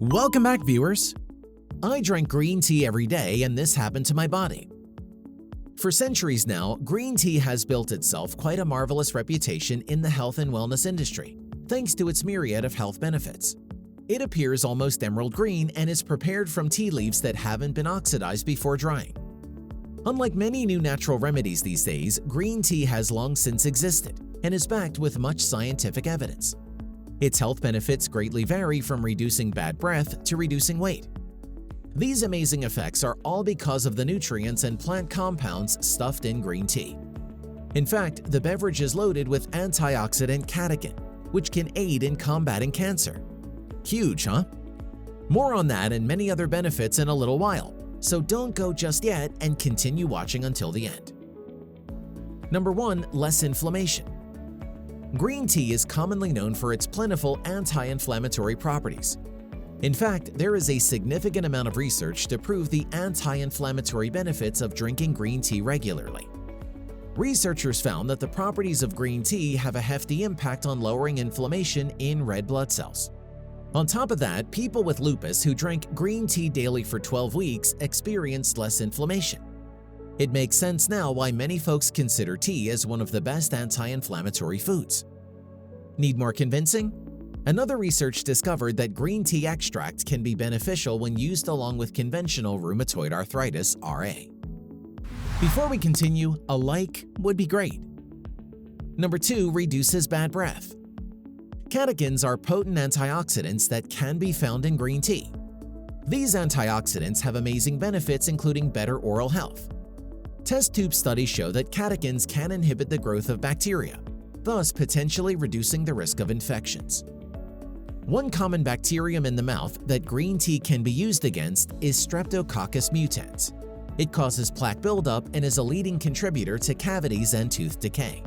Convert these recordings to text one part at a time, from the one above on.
Welcome back, viewers! I drink green tea every day and this happened to my body. For centuries now, green tea has built itself quite a marvelous reputation in the health and wellness industry, thanks to its myriad of health benefits. It appears almost emerald green and is prepared from tea leaves that haven't been oxidized before drying. Unlike many new natural remedies these days, green tea has long since existed and is backed with much scientific evidence. Its health benefits greatly vary from reducing bad breath to reducing weight. These amazing effects are all because of the nutrients and plant compounds stuffed in green tea. In fact, the beverage is loaded with antioxidant catechin, which can aid in combating cancer. Huge, huh? More on that and many other benefits in a little while, so don't go just yet and continue watching until the end. Number 1. Less inflammation. Green tea is commonly known for its plentiful anti-inflammatory properties. In fact, there is a significant amount of research to prove the anti-inflammatory benefits of drinking green tea regularly. Researchers found that the properties of green tea have a hefty impact on lowering inflammation in red blood cells. On top of that, people with lupus who drank green tea daily for 12 weeks experienced less inflammation. It makes sense now why many folks consider tea as one of the best anti-inflammatory foods. Need more convincing? Another research discovered that green tea extract can be beneficial when used along with conventional rheumatoid arthritis (RA). Before we continue, a like would be great. Number 2. Reduces bad breath. Catechins are potent antioxidants that can be found in green tea. These antioxidants have amazing benefits including better oral health. Test tube studies show that catechins can inhibit the growth of bacteria, thus potentially reducing the risk of infections. One common bacterium in the mouth that green tea can be used against is Streptococcus mutans. It causes plaque buildup and is a leading contributor to cavities and tooth decay.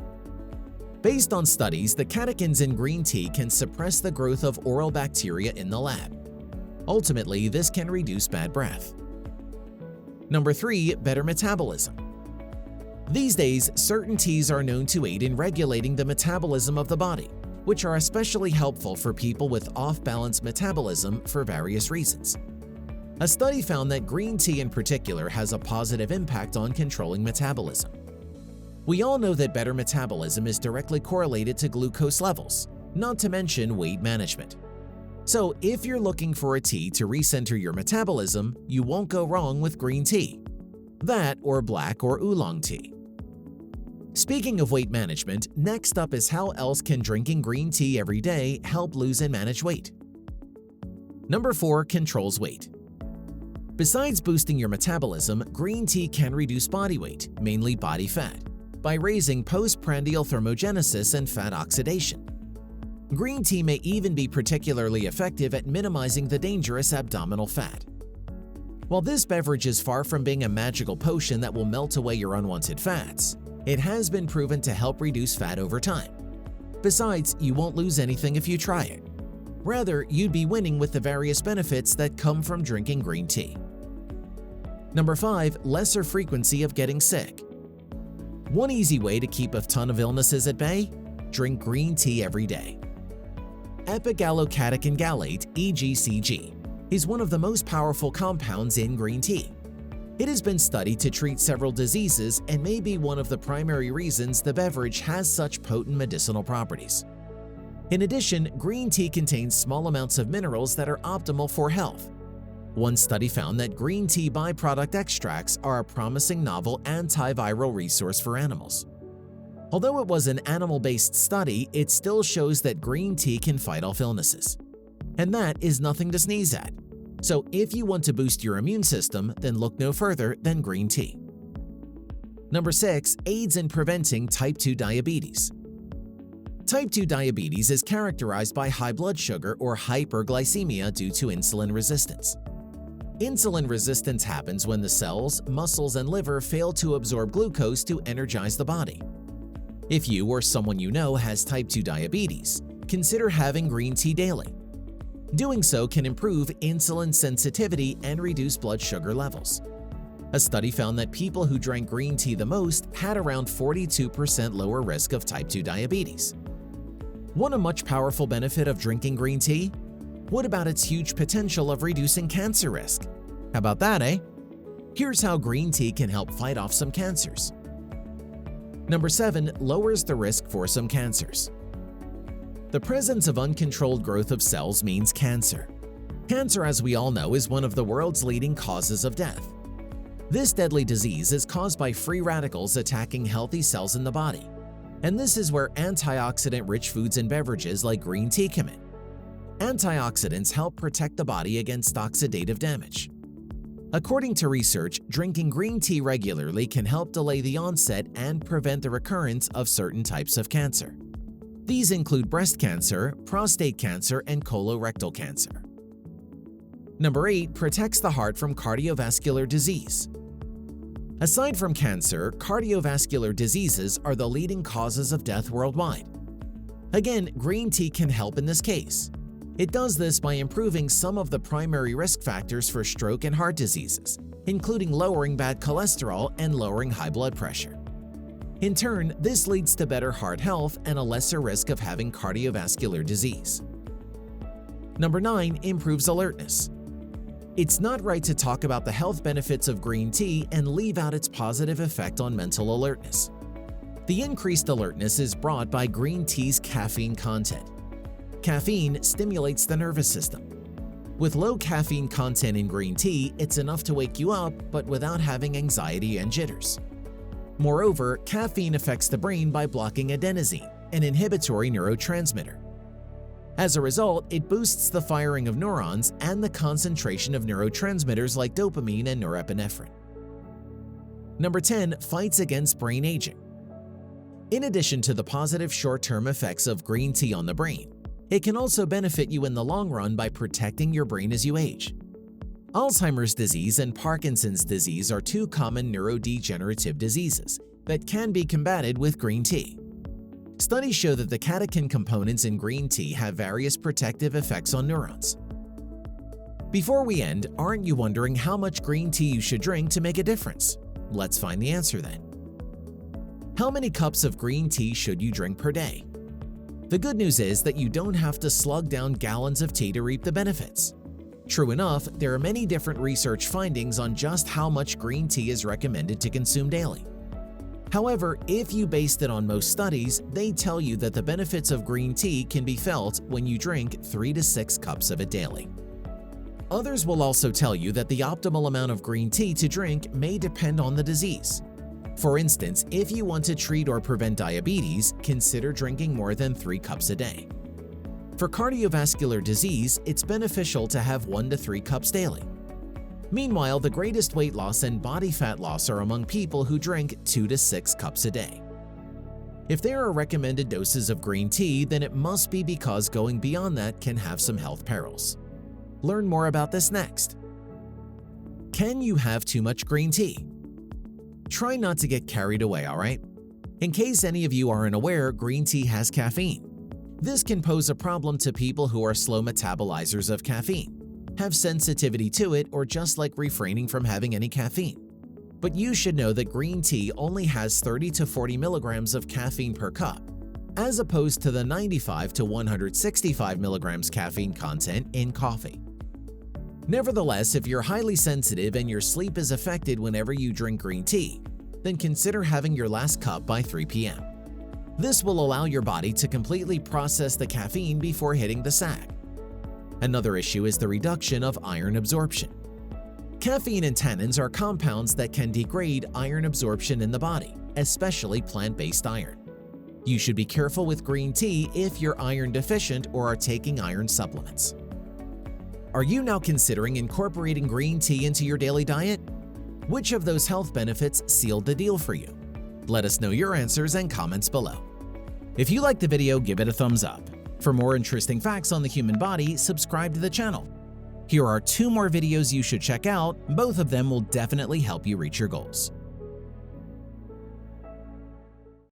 Based on studies, the catechins in green tea can suppress the growth of oral bacteria in the lab. Ultimately, this can reduce bad breath. Number 3. Better metabolism. These days, certain teas are known to aid in regulating the metabolism of the body, which are especially helpful for people with off-balance metabolism for various reasons. A study found that green tea in particular has a positive impact on controlling metabolism. We all know that better metabolism is directly correlated to glucose levels, not to mention weight management. So if you're looking for a tea to recenter your metabolism, you won't go wrong with green tea. That or black or oolong tea. Speaking of weight management, next up is how else can drinking green tea every day help lose and manage weight. Number 4. Controls weight. Besides boosting your metabolism, green tea can reduce body weight, mainly body fat, by raising postprandial thermogenesis and fat oxidation. Green tea may even be particularly effective at minimizing the dangerous abdominal fat. While this beverage is far from being a magical potion that will melt away your unwanted fats, it has been proven to help reduce fat over time. Besides, you won't lose anything if you try it. Rather, you'd be winning with the various benefits that come from drinking green tea. Number 5. Lesser frequency of getting sick. One easy way to keep a ton of illnesses at bay? Drink green tea every day. Epigallocatechin gallate, EGCG, is one of the most powerful compounds in green tea. It has been studied to treat several diseases and may be one of the primary reasons the beverage has such potent medicinal properties. In addition, green tea contains small amounts of minerals that are optimal for health. One study found that green tea byproduct extracts are a promising novel antiviral resource for animals. Although it was an animal-based study, it still shows that green tea can fight off illnesses. And that is nothing to sneeze at. So if you want to boost your immune system, then look no further than green tea. Number 6. Aids in preventing type 2 diabetes. Type 2 diabetes is characterized by high blood sugar or hyperglycemia due to insulin resistance. Insulin resistance happens when the cells, muscles, and liver fail to absorb glucose to energize the body. If you or someone you know has type 2 diabetes, consider having green tea daily. Doing so can improve insulin sensitivity and reduce blood sugar levels. A study found that people who drank green tea the most had around 42% lower risk of type 2 diabetes. Want a much powerful benefit of drinking green tea? What about its huge potential of reducing cancer risk? How about that, eh? Here's how green tea can help fight off some cancers. Number 7. Lowers the risk for some cancers. The presence of uncontrolled growth of cells means cancer. Cancer, as we all know, is one of the world's leading causes of death. This deadly disease is caused by free radicals attacking healthy cells in the body, and this is where antioxidant-rich foods and beverages like green tea come in. Antioxidants help protect the body against oxidative damage. According to research, drinking green tea regularly can help delay the onset and prevent the recurrence of certain types of cancer. These include breast cancer, prostate cancer, and colorectal cancer. Number 8. Protects the heart from cardiovascular disease. Aside from cancer, cardiovascular diseases are the leading causes of death worldwide. Again, green tea can help in this case. It does this by improving some of the primary risk factors for stroke and heart diseases, including lowering bad cholesterol and lowering high blood pressure. In turn, this leads to better heart health and a lesser risk of having cardiovascular disease. Number 9. Improves alertness. It's not right to talk about the health benefits of green tea and leave out its positive effect on mental alertness. The increased alertness is brought by green tea's caffeine content. Caffeine stimulates the nervous system. With low caffeine content in green tea, it's enough to wake you up, but without having anxiety and jitters. Moreover, caffeine affects the brain by blocking adenosine, an inhibitory neurotransmitter. As a result, it boosts the firing of neurons and the concentration of neurotransmitters like dopamine and norepinephrine. Number 10. Fights against brain aging. In addition to the positive short-term effects of green tea on the brain, it can also benefit you in the long run by protecting your brain as you age. Alzheimer's disease and Parkinson's disease are two common neurodegenerative diseases that can be combated with green tea. Studies show that the catechin components in green tea have various protective effects on neurons. Before we end, aren't you wondering how much green tea you should drink to make a difference? Let's find the answer then. How many cups of green tea should you drink per day? The good news is that you don't have to slug down gallons of tea to reap the benefits. True enough, there are many different research findings on just how much green tea is recommended to consume daily. However, if you based it on most studies, they tell you that the benefits of green tea can be felt when you drink 3 to 6 cups of it daily. Others will also tell you that the optimal amount of green tea to drink may depend on the disease. For instance, if you want to treat or prevent diabetes, consider drinking more than 3 cups a day. For cardiovascular disease, it's beneficial to have 1 to 3 cups daily. Meanwhile, the greatest weight loss and body fat loss are among people who drink 2 to 6 cups a day. If there are recommended doses of green tea, then it must be because going beyond that can have some health perils. Learn more about this next. Can you have too much green tea? Try not to get carried away, alright? In case any of you aren't aware, green tea has caffeine. This can pose a problem to people who are slow metabolizers of caffeine, have sensitivity to it, or just like refraining from having any caffeine. But you should know that green tea only has 30 to 40 milligrams of caffeine per cup, as opposed to the 95 to 165 milligrams caffeine content in coffee. Nevertheless, if you're highly sensitive and your sleep is affected whenever you drink green tea, then consider having your last cup by 3 p.m. This will allow your body to completely process the caffeine before hitting the sack. Another issue is the reduction of iron absorption. Caffeine and tannins are compounds that can degrade iron absorption in the body, especially plant-based iron. You should be careful with green tea if you're iron deficient or are taking iron supplements. Are you now considering incorporating green tea into your daily diet? Which of those health benefits sealed the deal for you? Let us know your answers and comments below. If you liked the video, give it a thumbs up. For more interesting facts on the human body, subscribe to the channel. Here are 2 more videos you should check out. Both of them will definitely help you reach your goals.